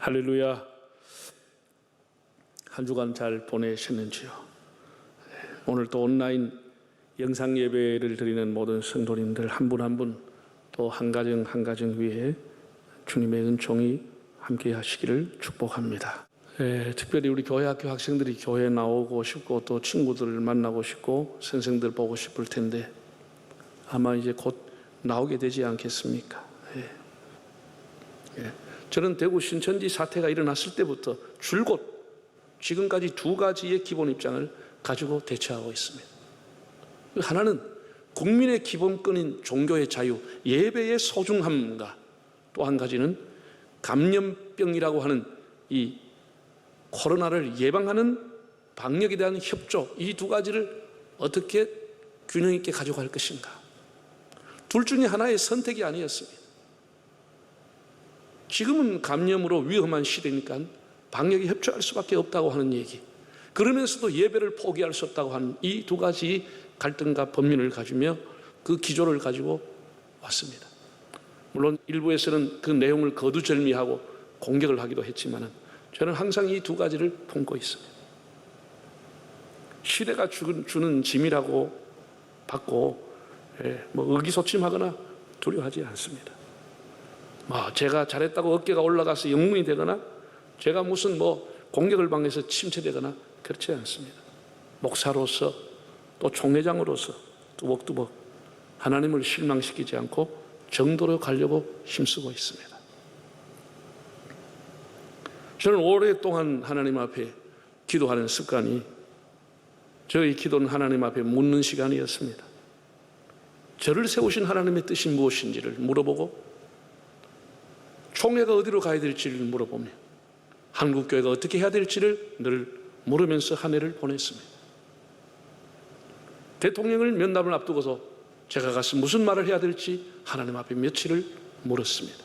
할렐루야. 한 주간 잘 보내셨는지요? 오늘 또 온라인 영상 예배를 드리는 모든 성도님들 한 분 한 분 또 한 가정 위에 주님의 은총이 함께 하시기를 축복합니다. 특별히 우리 교회 학교 학생들이 교회에 나오고 싶고 또 친구들을 만나고 싶고 선생들 보고 싶을 텐데 아마 이제 곧 나오게 되지 않겠습니까? 저는 대구 신천지 사태가 일어났을 때부터 줄곧 지금까지 두 가지의 기본 입장을 가지고 대처하고 있습니다. 하나는 국민의 기본권인 종교의 자유, 예배의 소중함과 또 한 가지는 감염병이라고 하는 이 코로나를 예방하는 방역에 대한 협조, 이 두 가지를 어떻게 균형 있게 가져갈 것인가. 둘 중에 하나의 선택이 아니었습니다. 지금은 감염으로 위험한 시대니까 방역에 협조할 수밖에 없다고 하는 얘기, 그러면서도 예배를 포기할 수 없다고 하는 이 두 가지 갈등과 법민을 가지며 그 기조를 가지고 왔습니다. 물론 일부에서는 그 내용을 거두절미하고 공격을 하기도 했지만 저는 항상 이 두 가지를 품고 있습니다. 시대가 주는 짐이라고 받고 의기소침하거나 두려워하지 않습니다. 제가 잘했다고 어깨가 올라가서 영웅이 되거나 제가 무슨 공격을 당해서 침체되거나 그렇지 않습니다. 목사로서 또 총회장으로서 뚜벅뚜벅 하나님을 실망시키지 않고 정도로 가려고 힘쓰고 있습니다. 저는 오랫동안 하나님 앞에 기도하는 습관이, 저의 기도는 하나님 앞에 묻는 시간이었습니다. 저를 세우신 하나님의 뜻이 무엇인지를 물어보고, 총회가 어디로 가야 될지를 물어보며, 한국교회가 어떻게 해야 될지를 늘 물으면서 한 해를 보냈습니다. 대통령을 면담을 앞두고서 제가 가서 무슨 말을 해야 될지 하나님 앞에 며칠을 물었습니다.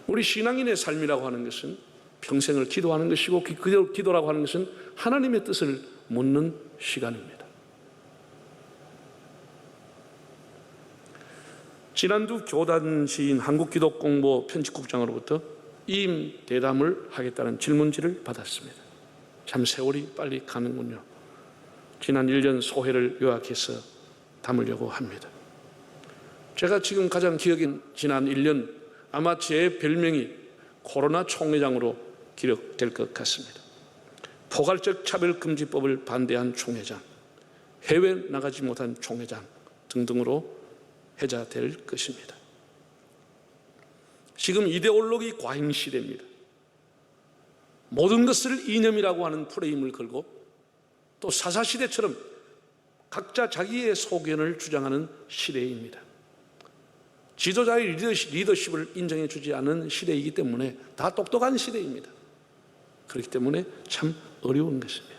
우리 신앙인의 삶이라고 하는 것은 평생을 기도하는 것이고, 기도라고 하는 것은 하나님의 뜻을 묻는 시간입니다. 지난주 교단 시인 한국기독공보 편집국장으로부터 이임 대담을 하겠다는 질문지를 받았습니다. 참 세월이 빨리 가는군요. 지난 1년 소회를 요약해서 담으려고 합니다. 제가 지금 가장 기억에 지난 1년, 아마 제 별명이 코로나 총회장으로 기록될 것 같습니다. 포괄적 차별금지법을 반대한 총회장, 해외 나가지 못한 총회장 등등으로 회자될 것입니다. 지금 이데올로기 과잉 시대입니다. 모든 것을 이념이라고 하는 프레임을 걸고 또 사사시대처럼 각자 자기의 소견을 주장하는 시대입니다. 지도자의 리더십을 인정해 주지 않는 시대이기 때문에 다 똑똑한 시대입니다. 그렇기 때문에 참 어려운 것입니다.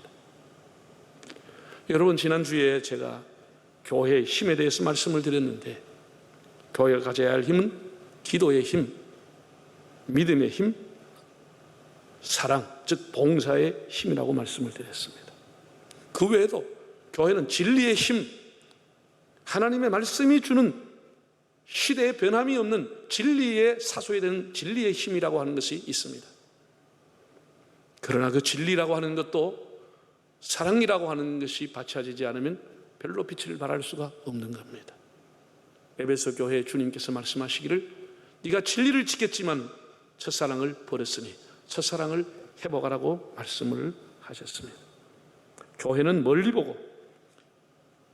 여러분, 지난주에 제가 교회의 힘에 대해서 말씀을 드렸는데, 교회가 가져야 할 힘은 기도의 힘, 믿음의 힘, 사랑, 즉 봉사의 힘이라고 말씀을 드렸습니다. 그 외에도 교회는 진리의 힘, 하나님의 말씀이 주는 시대에 변함이 없는 진리에 사소해야 되는 진리의 힘이라고 하는 것이 있습니다. 그러나 그 진리라고 하는 것도 사랑이라고 하는 것이 받쳐지지 않으면 별로 빛을 발할 수가 없는 겁니다. 에베소 교회 주님께서 말씀하시기를 네가 진리를 지켰지만 첫사랑을 버렸으니 첫사랑을 회복하라고 말씀을 하셨습니다. 교회는 멀리 보고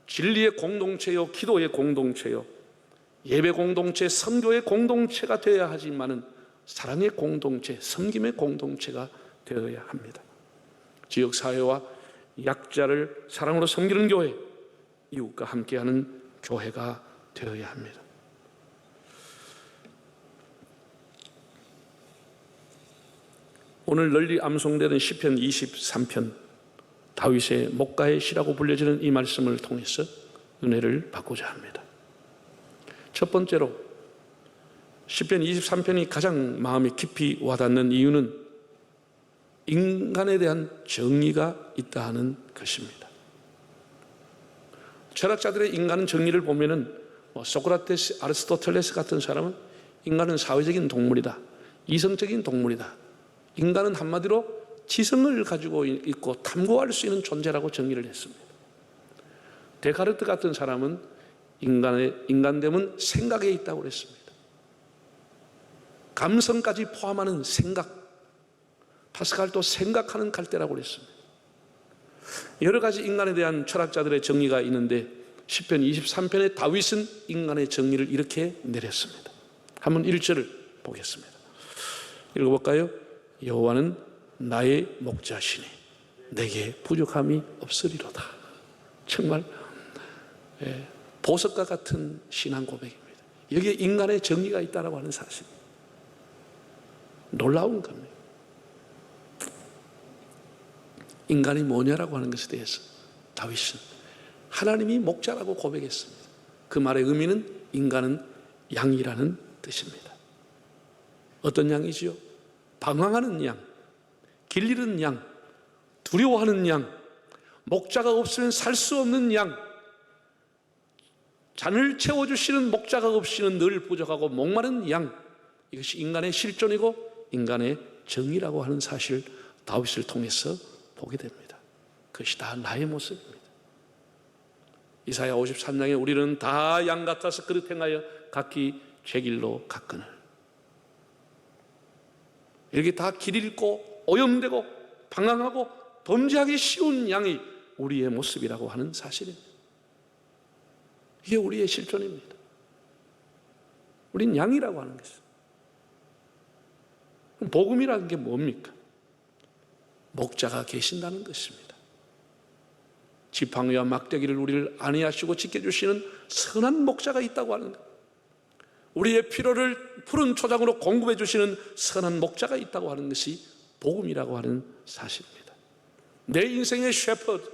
진리의 공동체요, 기도의 공동체요, 예배 공동체, 선교의 공동체가 되어야 하지만은 사랑의 공동체, 섬김의 공동체가 되어야 합니다. 지역사회와 약자를 사랑으로 섬기는 교회, 이웃과 함께하는 교회가 되어야 합니다. 오늘 널리 암송되는 시편 23편, 다윗의 목가의 시라고 불려지는 이 말씀을 통해서 은혜를 받고자 합니다. 첫 번째로 시편 23편이 가장 마음에 깊이 와닿는 이유는 인간에 대한 정의가 있다 하는 것입니다. 철학자들의 인간은 정의를 보면은 소크라테스, 아리스토텔레스 같은 사람은 인간은 사회적인 동물이다, 이성적인 동물이다. 인간은 한마디로 지성을 가지고 있고 탐구할 수 있는 존재라고 정의를 했습니다. 데카르트 같은 사람은 인간됨은 생각에 있다고 그랬습니다. 감성까지 포함하는 생각, 파스칼도 생각하는 갈대라고 그랬습니다. 여러 가지 인간에 대한 철학자들의 정의가 있는데 시편 23편의 다윗은 인간의 정의를 이렇게 내렸습니다. 한번 1절을 보겠습니다. 읽어볼까요? 여호와는 나의 목자시니 내게 부족함이 없으리로다. 정말 보석과 같은 신앙 고백입니다. 여기에 인간의 정의가 있다고 하는 사실, 놀라운 겁니다. 인간이 뭐냐라고 하는 것에 대해서 다윗은 하나님이 목자라고 고백했습니다. 그 말의 의미는 인간은 양이라는 뜻입니다. 어떤 양이지요? 방황하는 양, 길 잃은 양, 두려워하는 양, 목자가 없으면 살 수 없는 양, 잔을 채워주시는 목자가 없이는 늘 부족하고 목마른 양, 이것이 인간의 실존이고 인간의 정의라고 하는 사실을 다윗을 통해서 보게 됩니다. 그것이 다 나의 모습입니다. 이사야 53장에 우리는 다 양 같아서 그릇 행하여 각기 제 길로 갔거늘. 이렇게 다 길 잃고 오염되고 방황하고 범죄하기 쉬운 양이 우리의 모습이라고 하는 사실입니다. 이게 우리의 실존입니다. 우린 양이라고 하는 것이죠. 복음이라는 게 뭡니까? 목자가 계신다는 것입니다. 지팡이와 막대기를 우리를 안위하시고 지켜주시는 선한 목자가 있다고 하는 것. 우리의 필요를 푸른 초장으로 공급해 주시는 선한 목자가 있다고 하는 것이 복음이라고 하는 사실입니다. 내 인생의 셰퍼드,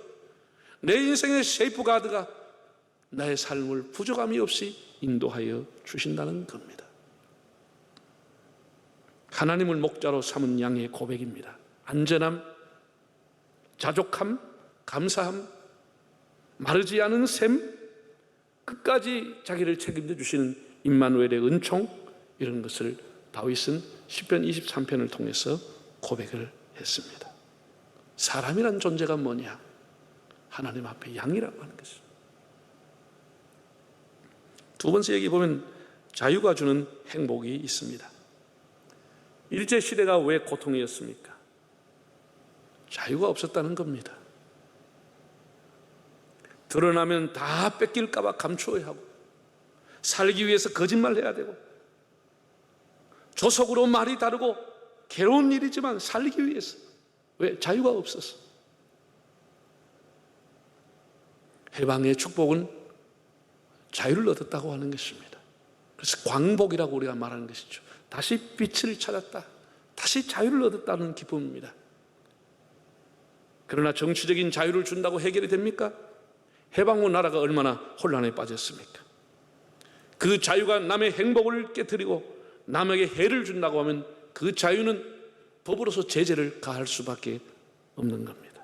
내 인생의 세이프가드가 나의 삶을 부족함이 없이 인도하여 주신다는 겁니다. 하나님을 목자로 삼은 양의 고백입니다. 안전함, 자족함, 감사함, 마르지 않은 샘, 끝까지 자기를 책임져 주시는 임마누엘의 은총, 이런 것을 다윗은 시편 23편을 통해서 고백을 했습니다. 사람이란 존재가 뭐냐? 하나님 앞에 양이라고 하는 것입니다. 두 번째 얘기 보면 자유가 주는 행복이 있습니다. 일제시대가 왜 고통이었습니까? 자유가 없었다는 겁니다. 드러나면 다 뺏길까봐 감추어야 하고, 살기 위해서 거짓말해야 되고, 조석으로 말이 다르고 괴로운 일이지만 살기 위해서. 왜? 자유가 없어서. 해방의 축복은 자유를 얻었다고 하는 것입니다. 그래서 광복이라고 우리가 말하는 것이죠. 다시 빛을 찾았다, 다시 자유를 얻었다는 기쁨입니다. 그러나 정치적인 자유를 준다고 해결이 됩니까? 해방 후 나라가 얼마나 혼란에 빠졌습니까? 그 자유가 남의 행복을 깨뜨리고 남에게 해를 준다고 하면 그 자유는 법으로서 제재를 가할 수밖에 없는 겁니다.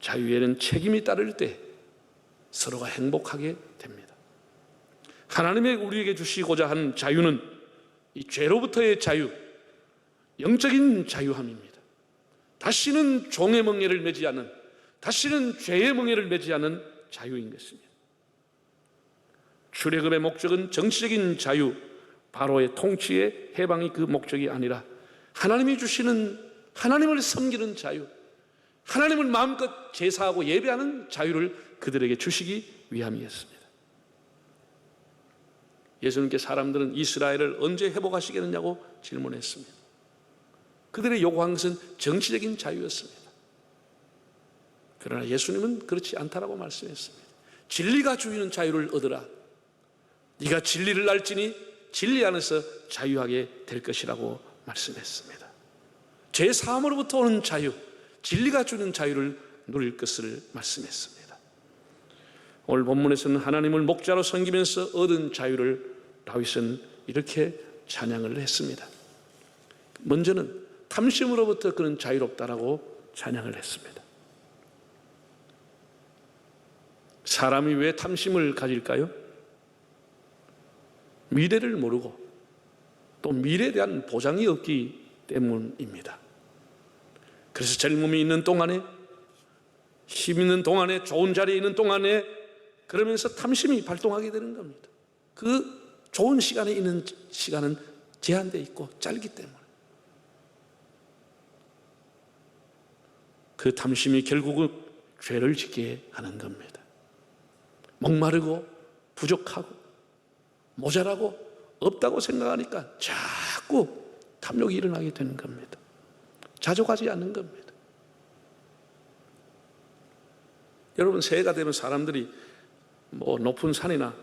자유에는 책임이 따를 때 서로가 행복하게 됩니다. 하나님이 우리에게 주시고자 한 자유는 이 죄로부터의 자유, 영적인 자유함입니다. 다시는 종의 멍에를 매지 않는, 다시는 죄의 멍에를 매지 않는 자유인 것입니다. 출애굽의 목적은 정치적인 자유, 바로의 통치의 해방이 그 목적이 아니라 하나님이 주시는, 하나님을 섬기는 자유, 하나님을 마음껏 제사하고 예배하는 자유를 그들에게 주시기 위함이었습니다. 예수님께 사람들은 이스라엘을 언제 회복하시겠느냐고 질문했습니다. 그들의 요구한 것은 정치적인 자유였습니다. 그러나 예수님은 그렇지 않다라고 말씀했습니다. 진리가 주이는 자유를 얻으라. 네가 진리를 알지니 진리 안에서 자유하게 될 것이라고 말씀했습니다. 죄 사함으로부터 오는 자유, 진리가 주는 자유를 누릴 것을 말씀했습니다. 오늘 본문에서는 하나님을 목자로 섬기면서 얻은 자유를 다윗은 이렇게 찬양을 했습니다. 먼저는 탐심으로부터 그는 자유롭다라고 찬양을 했습니다. 사람이 왜 탐심을 가질까요? 미래를 모르고 또 미래에 대한 보장이 없기 때문입니다. 그래서 젊음이 있는 동안에, 힘 있는 동안에, 좋은 자리에 있는 동안에 그러면서 탐심이 발동하게 되는 겁니다. 그 좋은 시간에 있는 시간은 제한되어 있고 짧기 때문에 그 탐심이 결국은 죄를 짓게 하는 겁니다. 목마르고 부족하고 모자라고 없다고 생각하니까 자꾸 탐욕이 일어나게 되는 겁니다. 자족하지 않는 겁니다. 여러분, 새해가 되면 사람들이 높은 산이나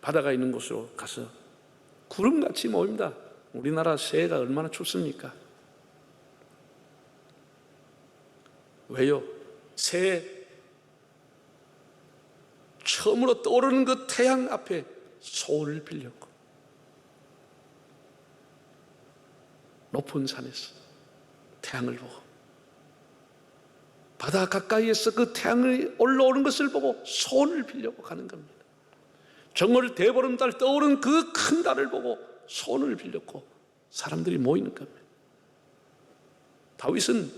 바다가 있는 곳으로 가서 구름같이 모입니다. 우리나라 새해가 얼마나 춥습니까? 왜요? 새해 처음으로 떠오르는 그 태양 앞에 소원을 빌렸고, 높은 산에서 태양을 보고, 바다 가까이에서 그 태양이 올라오는 것을 보고 소원을 빌려고 가는 겁니다. 정월 대보름달 떠오른 그 큰 달을 보고 소원을 빌렸고 사람들이 모이는 겁니다. 다윗은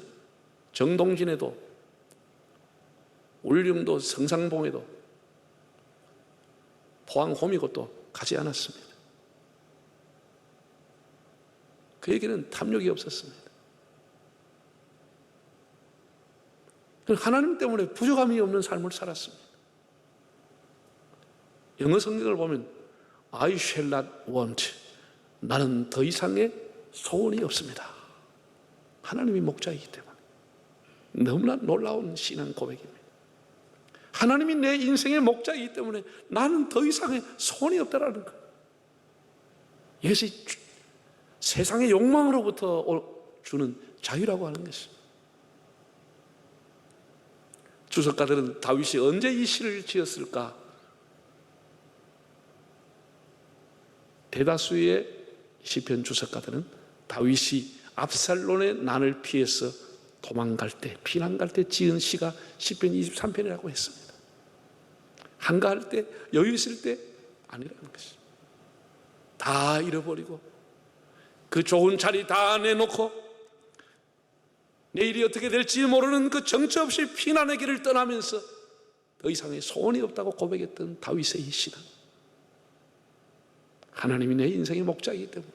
정동진에도 울릉도 성상봉에도 포항 호미곶도 가지 않았습니다. 그에게는 탐욕이 없었습니다. 하나님 때문에 부족함이 없는 삶을 살았습니다. 영어 성경을 보면 I shall not want, 나는 더 이상의 소원이 없습니다. 하나님이 목자이기 때문에. 너무나 놀라운 신앙 고백입니다. 하나님이 내 인생의 목자이기 때문에 나는 더 이상의 소원이 없다라는 거예요. 이것이 세상의 욕망으로부터 주는 자유라고 하는 것입니다. 주석가들은 다윗이 언제 이 시를 지었을까? 대다수의 시편 주석가들은 다윗이 압살롬의 난을 피해서 도망갈 때, 피난 갈 때 지은 시가 시편 23편이라고 했습니다. 한가할 때, 여유 있을 때 아니라는 것입니다. 다 잃어버리고 그 좋은 자리 다 내놓고 내일이 어떻게 될지 모르는 그 정처 없이 피난의 길을 떠나면서 더 이상의 소원이 없다고 고백했던 다윗의 이 시는 하나님이 내 인생의 목자이기 때문에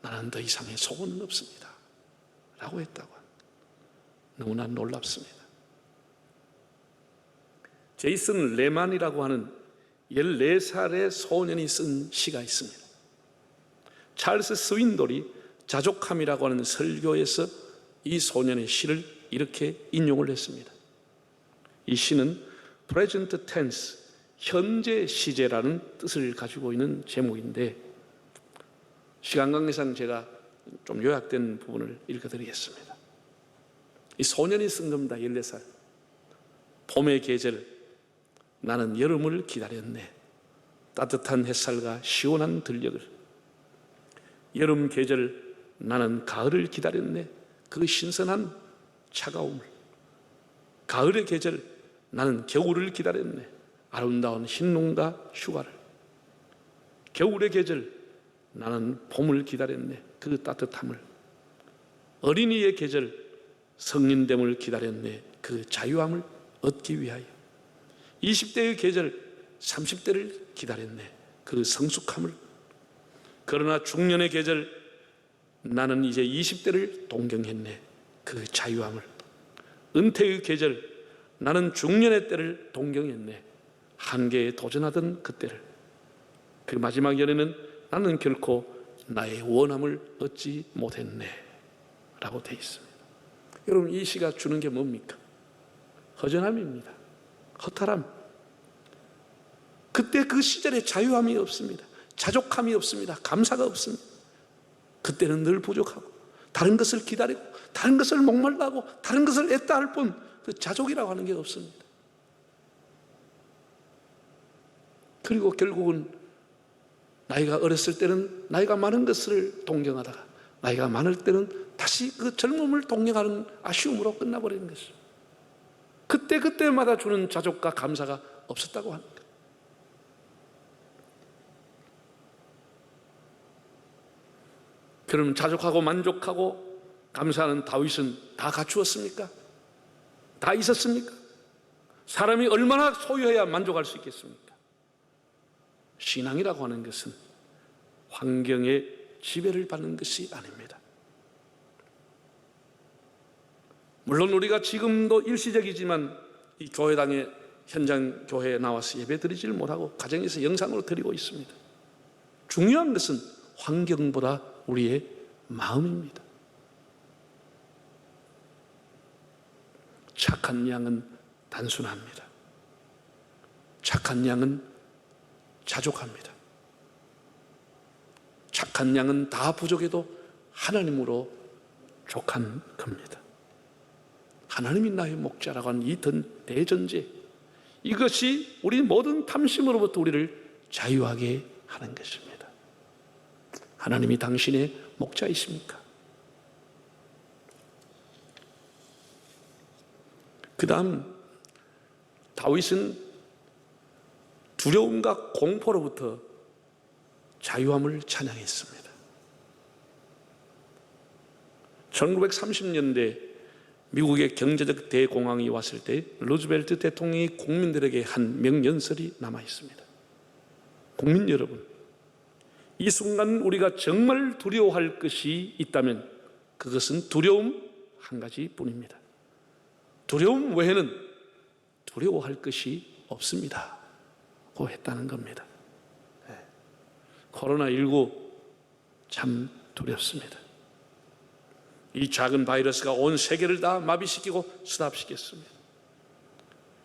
나는 더 이상의 소원은 없습니다 라고 했다고 합니다. 너무나 놀랍습니다. 제이슨 레만이라고 하는 14살의 소년이 쓴 시가 있습니다. 찰스 스윈돌이 자족함이라고 하는 설교에서 이 소년의 시를 이렇게 인용을 했습니다. 이 시는 present tense, 현재 시제라는 뜻을 가지고 있는 제목인데 시간 관계상 제가 좀 요약된 부분을 읽어드리겠습니다. 이 소년이 쓴 겁니다. 14살. 봄의 계절, 나는 여름을 기다렸네. 따뜻한 햇살과 시원한 들녘을. 여름 계절, 나는 가을을 기다렸네. 그 신선한 차가움을. 가을의 계절, 나는 겨울을 기다렸네. 아름다운 흰농가 휴가를. 겨울의 계절, 나는 봄을 기다렸네. 그 따뜻함을. 어린이의 계절, 성인됨을 기다렸네. 그 자유함을 얻기 위하여. 20대의 계절, 30대를 기다렸네. 그 성숙함을. 그러나 중년의 계절, 나는 이제 20대를 동경했네. 그 자유함을. 은퇴의 계절, 나는 중년의 때를 동경했네. 한계에 도전하던 그때를. 그 마지막 연에는 나는 결코 나의 원함을 얻지 못했네 라고 되어 있습니다. 여러분, 이 시가 주는 게 뭡니까? 허전함입니다. 허탈함. 그때 그 시절에 자유함이 없습니다. 자족함이 없습니다. 감사가 없습니다. 그때는 늘 부족하고 다른 것을 기다리고 다른 것을 목말라하고 다른 것을 애따 할 뿐 그 자족이라고 하는 게 없습니다. 그리고 결국은 나이가 어렸을 때는 나이가 많은 것을 동경하다가 나이가 많을 때는 다시 그 젊음을 동경하는 아쉬움으로 끝나버리는 것이죠. 그때마다 주는 자족과 감사가 없었다고 하는 거예요. 그러면 자족하고 만족하고 감사하는 다윗은 다 갖추었습니까? 다 있었습니까? 사람이 얼마나 소유해야 만족할 수 있겠습니까? 신앙이라고 하는 것은 환경의 지배를 받는 것이 아닙니다. 물론 우리가 지금도 일시적이지만 이 교회당에 현장 교회에 나와서 예배 드리지를 못하고 가정에서 영상으로 드리고 있습니다. 중요한 것은 환경보다 우리의 마음입니다. 착한 양은 단순합니다. 착한 양은 자족합니다. 착한 양은 다 부족해도 하나님으로 족한 겁니다. 하나님이 나의 목자라고 하는 이 대전제, 이것이 우리 모든 탐심으로부터 우리를 자유하게 하는 것입니다. 하나님이 당신의 목자이십니까? 그 다음 다윗은 두려움과 공포로부터 자유함을 찬양했습니다. 1930년대 미국의 경제적 대공황이 왔을 때 루즈벨트 대통령이 국민들에게 한 명연설이 남아 있습니다. 국민 여러분, 이 순간 우리가 정말 두려워할 것이 있다면 그것은 두려움 한 가지뿐입니다. 두려움 외에는 두려워할 것이 없습니다 고 했다는 겁니다. 코로나19 참 두렵습니다. 이 작은 바이러스가 온 세계를 다 마비시키고 스탑시켰습니다.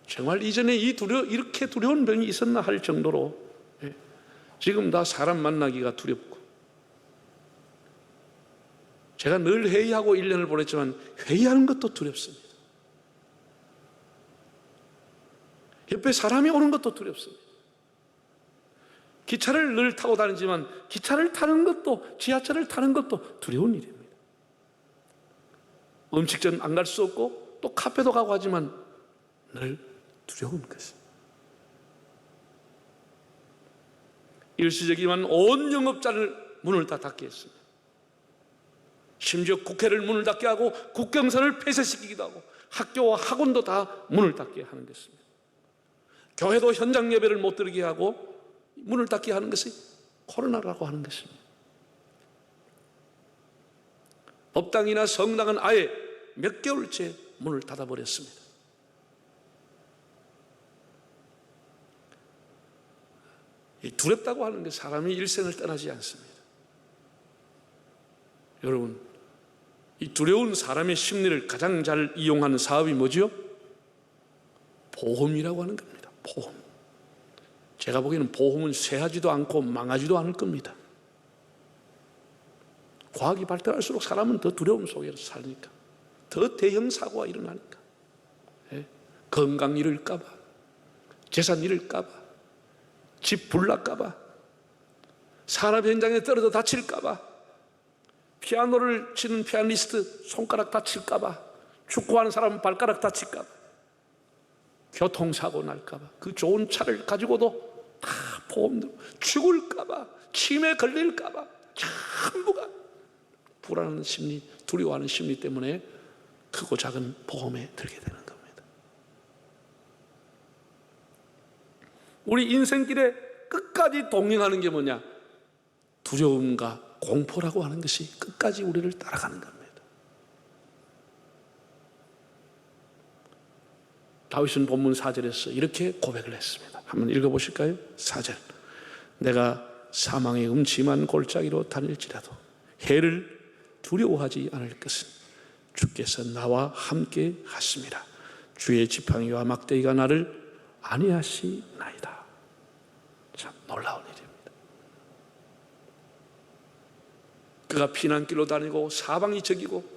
정말 이전에 이렇게 두려운 병이 있었나 할 정도로 지금 다 사람 만나기가 두렵고, 제가 늘 회의하고 1년을 보냈지만 회의하는 것도 두렵습니다. 옆에 사람이 오는 것도 두렵습니다. 기차를 늘 타고 다니지만 기차를 타는 것도, 지하철을 타는 것도 두려운 일입니다. 음식점 안 갈 수 없고 또 카페도 가고 하지만 늘 두려운 것입니다. 일시적이지만 온 영업자를 문을 다 닫게 했습니다. 심지어 국회를 문을 닫게 하고 국경선을 폐쇄시키기도 하고 학교와 학원도 다 문을 닫게 하는 것입니다. 교회도 현장 예배를 못 드리게 하고 문을 닫게 하는 것이 코로나라고 하는 것입니다. 법당이나 성당은 아예 몇 개월째 문을 닫아버렸습니다. 이 두렵다고 하는 게 사람이 일생을 떠나지 않습니다. 여러분, 이 두려운 사람의 심리를 가장 잘 이용하는 사업이 뭐죠? 보험이라고 하는 겁니다. 보험. 제가 보기에는 보험은 쇠하지도 않고 망하지도 않을 겁니다. 과학이 발달할수록 사람은 더 두려움 속에서 사니까, 더 대형 사고가 일어나니까, 건강 잃을까 봐, 재산 잃을까 봐, 집 불날까 봐, 산업 현장에 떨어져 다칠까 봐, 피아노를 치는 피아니스트 손가락 다칠까 봐, 축구하는 사람은 발가락 다칠까 봐, 교통사고 날까 봐, 그 좋은 차를 가지고도 다 보험 들고, 죽을까 봐, 치매 걸릴까 봐, 전부가 불안한 심리, 두려워하는 심리 때문에 크고 작은 보험에 들게 되는 겁니다. 우리 인생길에 끝까지 동행하는 게 뭐냐? 두려움과 공포라고 하는 것이 끝까지 우리를 따라가는 겁니다. 다윗은 본문 4절에서 이렇게 고백을 했습니다. 한번 읽어보실까요? 4절. 내가 사망의 음침한 골짜기로 다닐지라도 해를 두려워하지 않을 것은 주께서 나와 함께 하심이라. 주의 지팡이와 막대기가 나를 안위하시나이다. 참 놀라운 일입니다. 그가 피난길로 다니고 사방이 저기고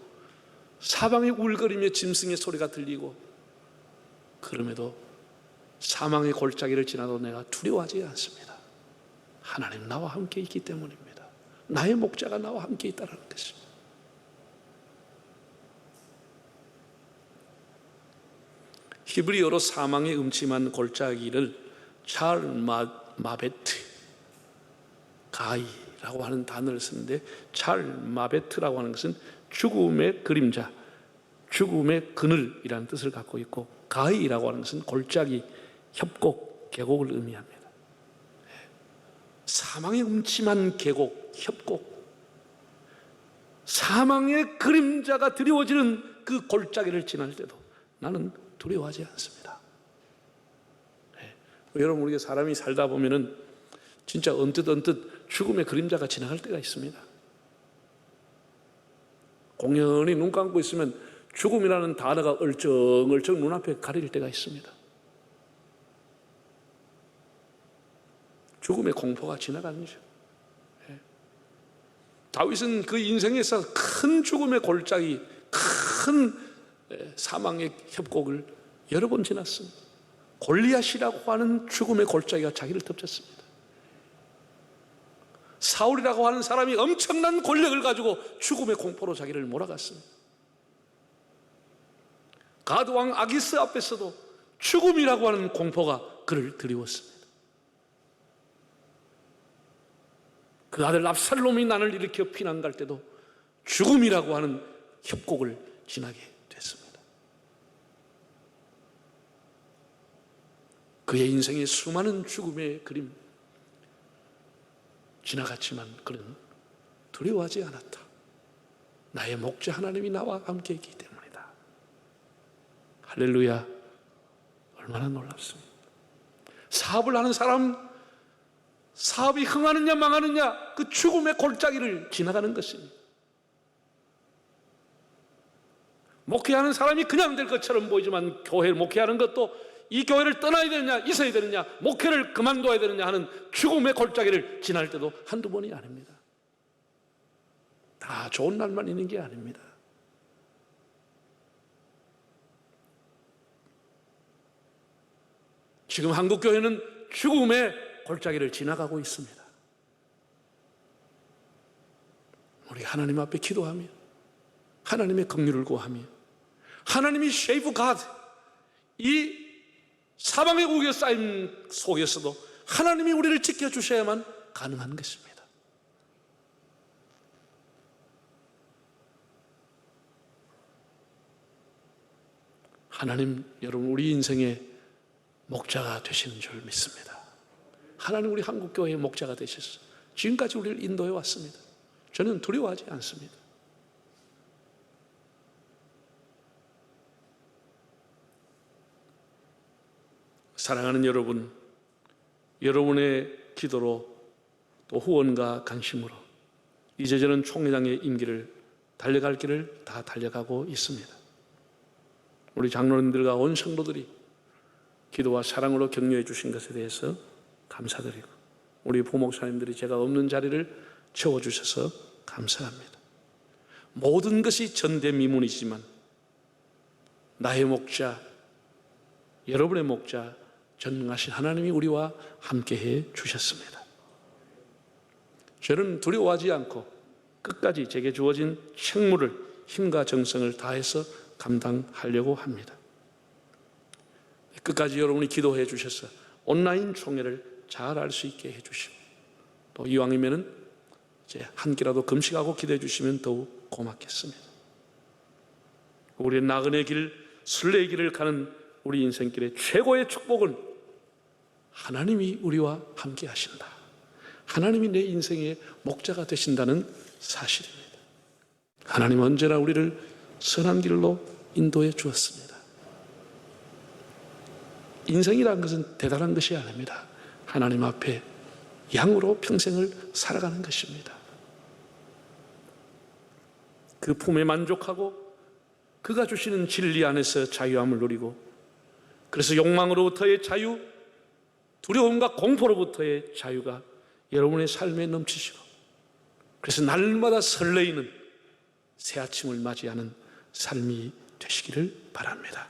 사방이 울거리며 짐승의 소리가 들리고, 그럼에도 사망의 골짜기를 지나도 내가 두려워하지 않습니다. 하나님 나와 함께 있기 때문입니다. 나의 목자가 나와 함께 있다는 것입니다. 히브리어로 사망의 음침한 골짜기를 찰 마베트 가이라고 마벳이라고 하는 단어를 쓰는데, 찰 마베트라고 하는 것은 죽음의 그림자, 죽음의 그늘이라는 뜻을 갖고 있고, 가이라고 하는 것은 골짜기, 협곡, 계곡을 의미합니다. 사망의 음침한 계곡, 협곡, 사망의 그림자가 드리워지는 그 골짜기를 지날 때도 나는 두려워하지 않습니다. 여러분, 우리가 사람이 살다 보면은 진짜 언뜻 죽음의 그림자가 지나갈 때가 있습니다. 공연히 눈 감고 있으면 죽음이라는 단어가 얼쩡얼쩡 눈앞에 가릴 때가 있습니다. 죽음의 공포가 지나가는 거죠. 다윗은 그 인생에서 큰 죽음의 골짜기, 큰 사망의 협곡을 여러 번 지났습니다. 골리앗이라고 하는 죽음의 골짜기가 자기를 덮쳤습니다. 사울이라고 하는 사람이 엄청난 권력을 가지고 죽음의 공포로 자기를 몰아갔습니다. 가드왕 아기스 앞에서도 죽음이라고 하는 공포가 그를 드리웠습니다. 그 아들 압살롬이 난을 일으켜 피난 갈 때도 죽음이라고 하는 협곡을 지나게 됐습니다. 그의 인생에 수많은 죽음의 그림 지나갔지만 그는 두려워하지 않았다. 나의 목자 하나님이 나와 함께 있기 때문이다. 할렐루야. 얼마나 놀랍습니까? 사업을 하는 사람, 사업이 흥하느냐 망하느냐, 그 죽음의 골짜기를 지나가는 것입니다. 목회하는 사람이 그냥 될 것처럼 보이지만 교회를 목회하는 것도 이 교회를 떠나야 되느냐, 있어야 되느냐, 목회를 그만둬야 되느냐 하는 죽음의 골짜기를 지날 때도 한두 번이 아닙니다. 다 좋은 날만 있는 게 아닙니다. 지금 한국교회는 죽음의 골짜기를 지나가고 있습니다. 우리 하나님 앞에 기도하며 하나님의 긍휼을 구하며 하나님이 Save God, 이 사방의 우겨 쌓임 속에서도 하나님이 우리를 지켜주셔야만 가능한 것입니다. 하나님, 여러분, 우리 인생의 목자가 되시는 줄 믿습니다. 하나님, 우리 한국교회의 목자가 되셔서 지금까지 우리를 인도해 왔습니다. 저는 두려워하지 않습니다. 사랑하는 여러분, 여러분의 기도로 또 후원과 관심으로 이제 저는 총회장의 임기를 달려갈 길을 다 달려가고 있습니다. 우리 장로님들과 온 성도들이 기도와 사랑으로 격려해 주신 것에 대해서 감사드리고, 우리 부목사님들이 제가 없는 자리를 채워주셔서 감사합니다. 모든 것이 전대미문이지만 나의 목자, 여러분의 목자, 전능하신 하나님이 우리와 함께해 주셨습니다. 저는 두려워하지 않고 끝까지 제게 주어진 책무를 힘과 정성을 다해서 감당하려고 합니다. 끝까지 여러분이 기도해 주셔서 온라인 총회를 잘 알 수 있게 해 주시고, 또 이왕이면은 이제 한 끼라도 금식하고 기도해 주시면 더욱 고맙겠습니다. 우리의 나그네 길, 순례의 길을 가는 우리 인생길의 최고의 축복은 하나님이 우리와 함께 하신다. 하나님이 내 인생의 목자가 되신다는 사실입니다. 하나님은 언제나 우리를 선한 길로 인도해 주었습니다. 인생이라는 것은 대단한 것이 아닙니다. 하나님 앞에 양으로 평생을 살아가는 것입니다. 그 품에 만족하고 그가 주시는 진리 안에서 자유함을 누리고, 그래서 욕망으로부터의 자유, 두려움과 공포로부터의 자유가 여러분의 삶에 넘치시고, 그래서 날마다 설레이는 새 아침을 맞이하는 삶이 되시기를 바랍니다.